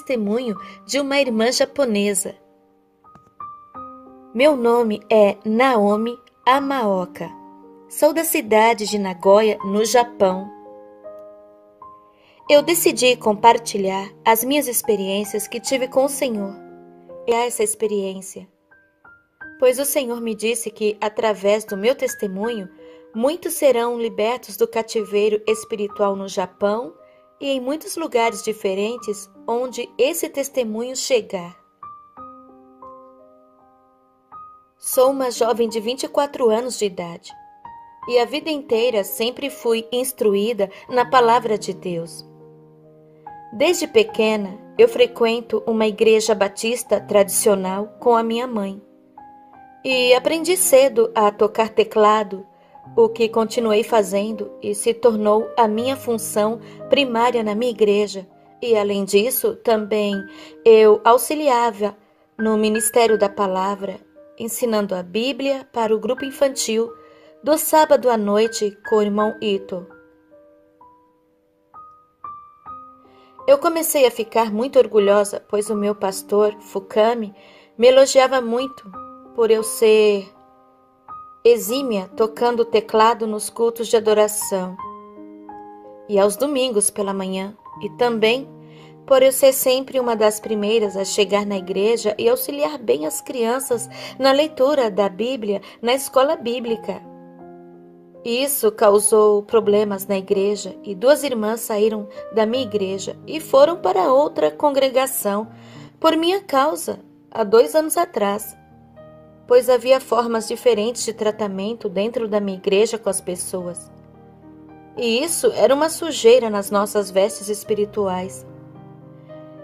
testemunho de uma irmã japonesa. Meu nome é Naomi Amaoka. Sou da cidade de Nagoya, no Japão. Eu decidi compartilhar as minhas experiências que tive com o Senhor. E essa experiência, pois o Senhor me disse que, através do meu testemunho, muitos serão libertos do cativeiro espiritual no Japão e em muitos lugares diferentes onde esse testemunho chegar. Sou uma jovem de 24 anos de idade e a vida inteira sempre fui instruída na palavra de Deus. Desde pequena, eu frequento uma igreja batista tradicional com a minha mãe e aprendi cedo a tocar teclado, o que continuei fazendo e se tornou a minha função primária na minha igreja. E, além disso, também eu auxiliava no Ministério da Palavra, ensinando a Bíblia para o grupo infantil do sábado à noite com o irmão Ito. Eu comecei a ficar muito orgulhosa, pois o meu pastor, Fukami, me elogiava muito por eu ser exímia tocando teclado nos cultos de adoração e aos domingos pela manhã, e também por eu ser sempre uma das primeiras a chegar na igreja e auxiliar bem as crianças na leitura da Bíblia na escola bíblica. Isso causou problemas na igreja e 2 irmãs saíram da minha igreja e foram para outra congregação por minha causa, há 2 anos atrás, pois havia formas diferentes de tratamento dentro da minha igreja com as pessoas. E isso era uma sujeira nas nossas vestes espirituais.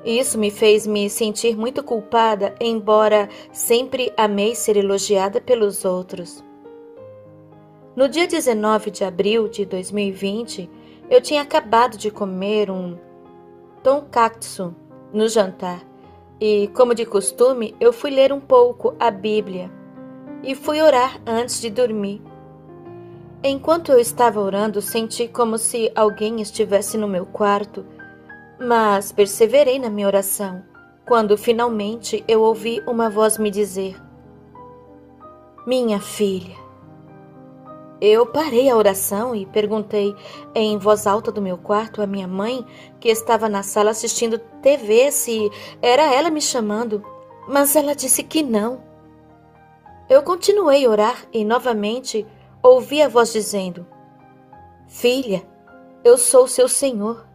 Isso me fez me sentir muito culpada, embora sempre amei ser elogiada pelos outros. No dia 19 de abril de 2020, eu tinha acabado de comer um tonkatsu no jantar e, como de costume, eu fui ler um pouco a Bíblia e fui orar antes de dormir. Enquanto eu estava orando, senti como se alguém estivesse no meu quarto, mas perseverei na minha oração, quando finalmente eu ouvi uma voz me dizer: "Minha filha." Eu parei a oração e perguntei em voz alta do meu quarto à minha mãe, que estava na sala assistindo TV, se era ela me chamando, mas ela disse que não. Eu continuei a orar e novamente ouvi a voz dizendo: "Filha, eu sou seu Senhor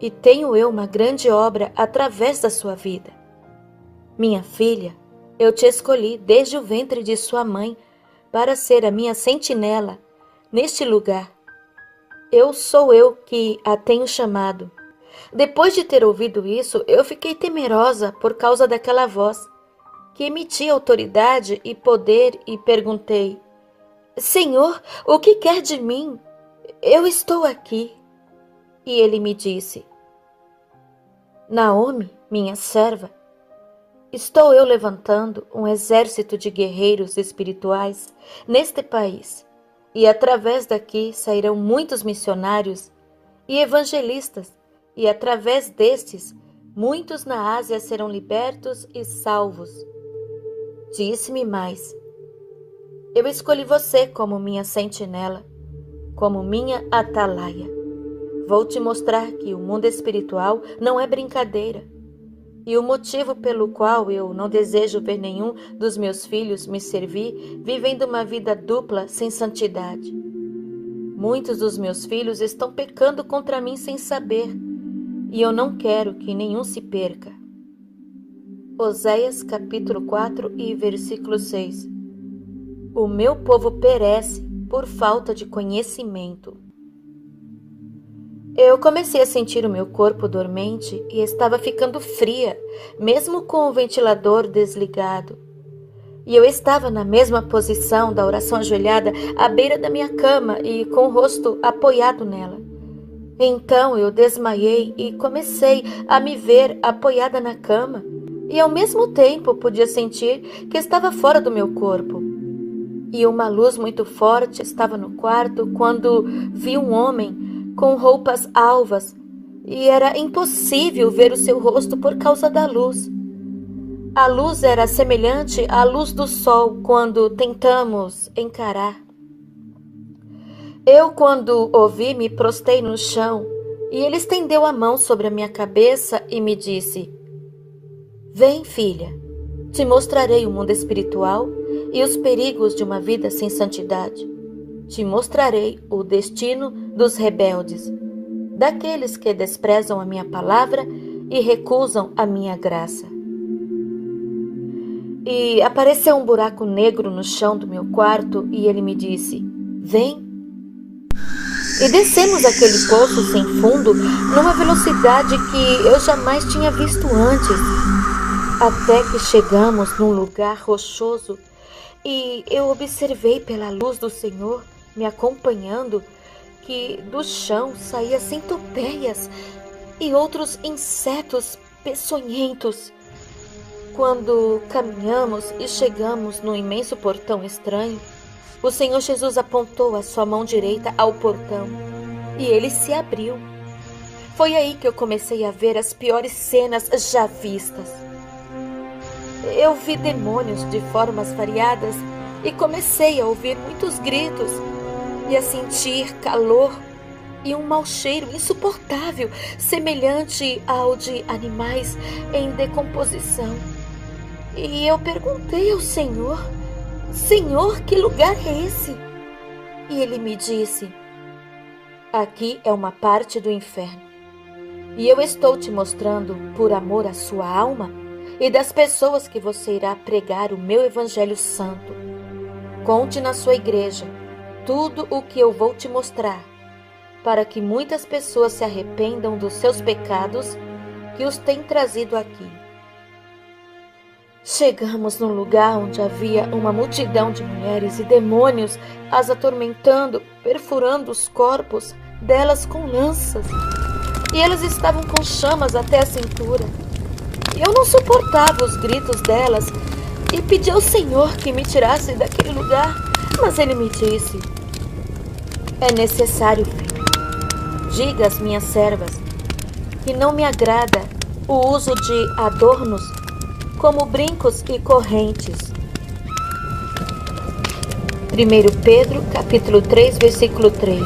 e tenho eu uma grande obra através da sua vida. Minha filha, eu te escolhi desde o ventre de sua mãe para ser a minha sentinela neste lugar. Sou eu que a tenho chamado." Depois de ter ouvido isso, eu fiquei temerosa por causa daquela voz, que emitia autoridade e poder, e perguntei: "Senhor, o que quer de mim? Eu estou aqui." E ele me disse: "Naomi, minha serva, estou eu levantando um exército de guerreiros espirituais neste país, e através daqui sairão muitos missionários e evangelistas, e através destes, muitos na Ásia serão libertos e salvos." Disse-me mais: "Eu escolhi você como minha sentinela, como minha atalaia. Vou te mostrar que o mundo espiritual não é brincadeira. E o motivo pelo qual eu não desejo ver nenhum dos meus filhos me servir vivendo uma vida dupla sem santidade. Muitos dos meus filhos estão pecando contra mim sem saber, e eu não quero que nenhum se perca." Oséias capítulo 4 e versículo 6. O meu povo perece por falta de conhecimento. Eu comecei a sentir o meu corpo dormente e estava ficando fria, mesmo com o ventilador desligado. E eu estava na mesma posição da oração ajoelhada à beira da minha cama e com o rosto apoiado nela. Então eu desmaiei e comecei a me ver apoiada na cama, e ao mesmo tempo podia sentir que estava fora do meu corpo. E uma luz muito forte estava no quarto quando vi um homem com roupas alvas, e era impossível ver o seu rosto por causa da luz. A luz era semelhante à luz do sol quando tentamos encarar. Eu, quando o vi, me prostrei no chão, e ele estendeu a mão sobre a minha cabeça e me disse: Vem, filha, te mostrarei o mundo espiritual e os perigos de uma vida sem santidade. Te mostrarei o destino dos rebeldes, daqueles que desprezam a minha palavra e recusam a minha graça. E apareceu um buraco negro no chão do meu quarto e ele me disse: Vem. E descemos aquele poço sem fundo numa velocidade que eu jamais tinha visto antes, até que chegamos num lugar rochoso e eu observei pela luz do Senhor me acompanhando que do chão saía centopeias e outros insetos peçonhentos. Quando caminhamos e chegamos no imenso portão estranho, o Senhor Jesus apontou a sua mão direita ao portão e ele se abriu. Foi aí que eu comecei a ver as piores cenas já vistas. Eu vi demônios de formas variadas e comecei a ouvir muitos gritos e a sentir calor e um mau cheiro insuportável, semelhante ao de animais em decomposição. E eu perguntei ao Senhor: Senhor, que lugar é esse? E ele me disse: Aqui é uma parte do inferno. E eu estou te mostrando, por amor à sua alma e das pessoas que você irá pregar o meu evangelho santo. Conte na sua igreja tudo o que eu vou te mostrar, para que muitas pessoas se arrependam dos seus pecados que os têm trazido aqui. Chegamos num lugar onde havia uma multidão de mulheres e demônios as atormentando, perfurando os corpos delas com lanças. E elas estavam com chamas até a cintura. Eu não suportava os gritos delas e pedi ao Senhor que me tirasse daquele lugar, mas ele me disse: É necessário, filho. Diga às minhas servas que não me agrada o uso de adornos como brincos e correntes. 1 Pedro, capítulo 3, versículo 3.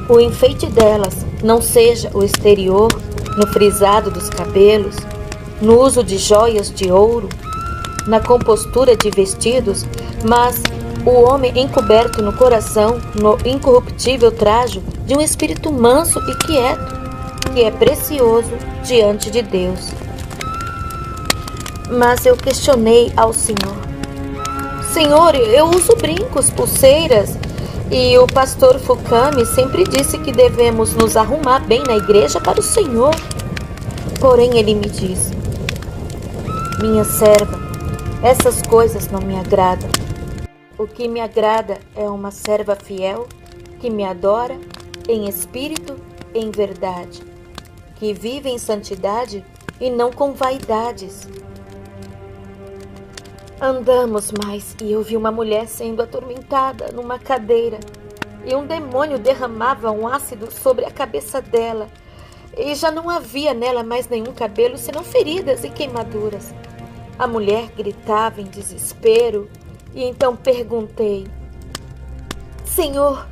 O enfeite delas não seja o exterior, no frisado dos cabelos, no uso de joias de ouro, na compostura de vestidos, mas o homem encoberto no coração, no incorruptível trajo de um espírito manso e quieto, que é precioso diante de Deus. Mas eu questionei ao Senhor: Senhor, eu uso brincos, pulseiras, e o pastor Fukami sempre disse que devemos nos arrumar bem na igreja para o Senhor. Porém, ele me disse: Minha serva, essas coisas não me agradam. O que me agrada é uma serva fiel, que me adora em espírito e em verdade, que vive em santidade e não com vaidades. Andamos mais e eu vi uma mulher sendo atormentada numa cadeira e um demônio derramava um ácido sobre a cabeça dela e já não havia nela mais nenhum cabelo senão feridas e queimaduras. A mulher gritava em desespero e então perguntei: Senhor,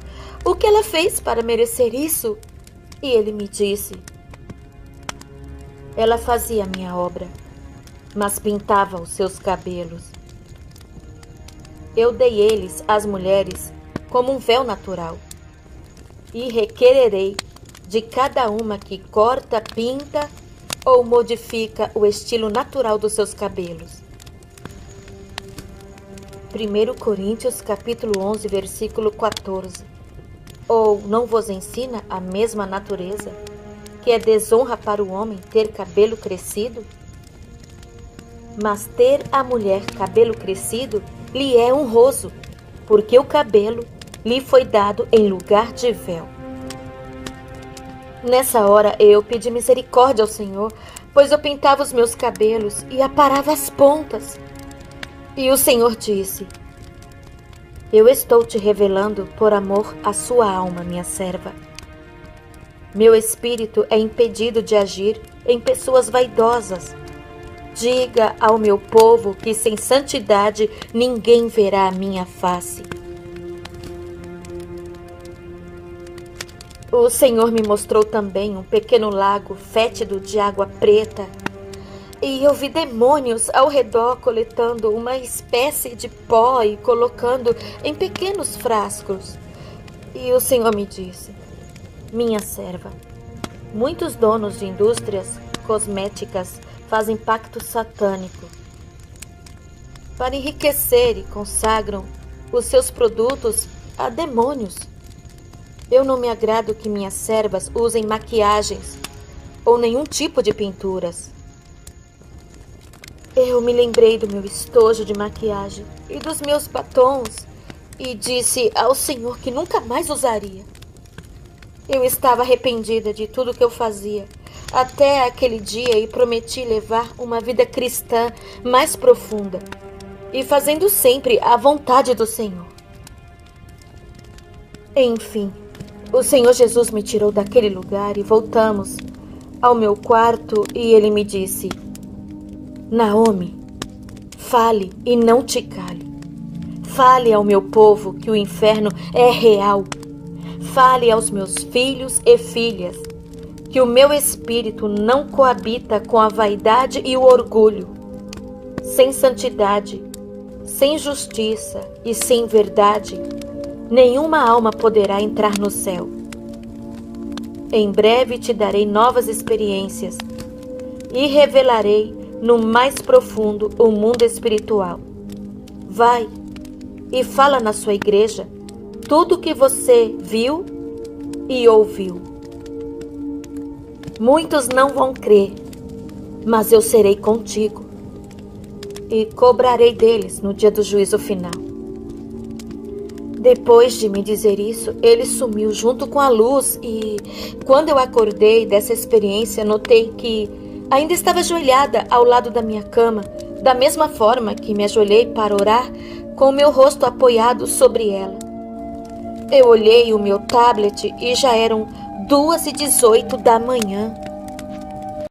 o que ela fez para merecer isso? E ele me disse: Ela fazia a minha obra, mas pintava os seus cabelos. Eu dei eles às mulheres como um véu natural e requererei de cada uma que corta, pinta ou modifica o estilo natural dos seus cabelos. 1 Coríntios capítulo 11, versículo 14. Ou não vos ensina a mesma natureza, que é desonra para o homem ter cabelo crescido? Mas ter a mulher cabelo crescido lhe é honroso, porque o cabelo lhe foi dado em lugar de véu. Nessa hora eu pedi misericórdia ao Senhor, pois eu pintava os meus cabelos e aparava as pontas. E o Senhor disse: Eu estou te revelando por amor à sua alma, minha serva. Meu espírito é impedido de agir em pessoas vaidosas. Diga ao meu povo que sem santidade ninguém verá a minha face. O Senhor me mostrou também um pequeno lago fétido de água preta, e eu vi demônios ao redor coletando uma espécie de pó e colocando em pequenos frascos. E o Senhor me disse: minha serva, muitos donos de indústrias cosméticas fazem pacto satânico para enriquecer e consagram os seus produtos a demônios. Eu não me agrado que minhas servas usem maquiagens ou nenhum tipo de pinturas. Eu me lembrei do meu estojo de maquiagem e dos meus batons e disse ao Senhor que nunca mais usaria. Eu estava arrependida de tudo que eu fazia até aquele dia e prometi levar uma vida cristã mais profunda e fazendo sempre a vontade do Senhor. Enfim, o Senhor Jesus me tirou daquele lugar e voltamos ao meu quarto e ele me disse: Naomi, fale e não te cale. Fale ao meu povo que o inferno é real. Fale aos meus filhos e filhas que o meu espírito não coabita com a vaidade e o orgulho. Sem santidade, sem justiça e sem verdade, nenhuma alma poderá entrar no céu. Em breve te darei novas experiências e revelarei no mais profundo o mundo espiritual. Vai e fala na sua igreja tudo o que você viu e ouviu. Muitos não vão crer, mas eu serei contigo e cobrarei deles no dia do juízo final. Depois de me dizer isso, ele sumiu junto com a luz e, quando eu acordei dessa experiência, notei que ainda estava ajoelhada ao lado da minha cama, da mesma forma que me ajoelhei para orar, com o meu rosto apoiado sobre ela. Eu olhei o meu tablet e já eram 2h18 da manhã.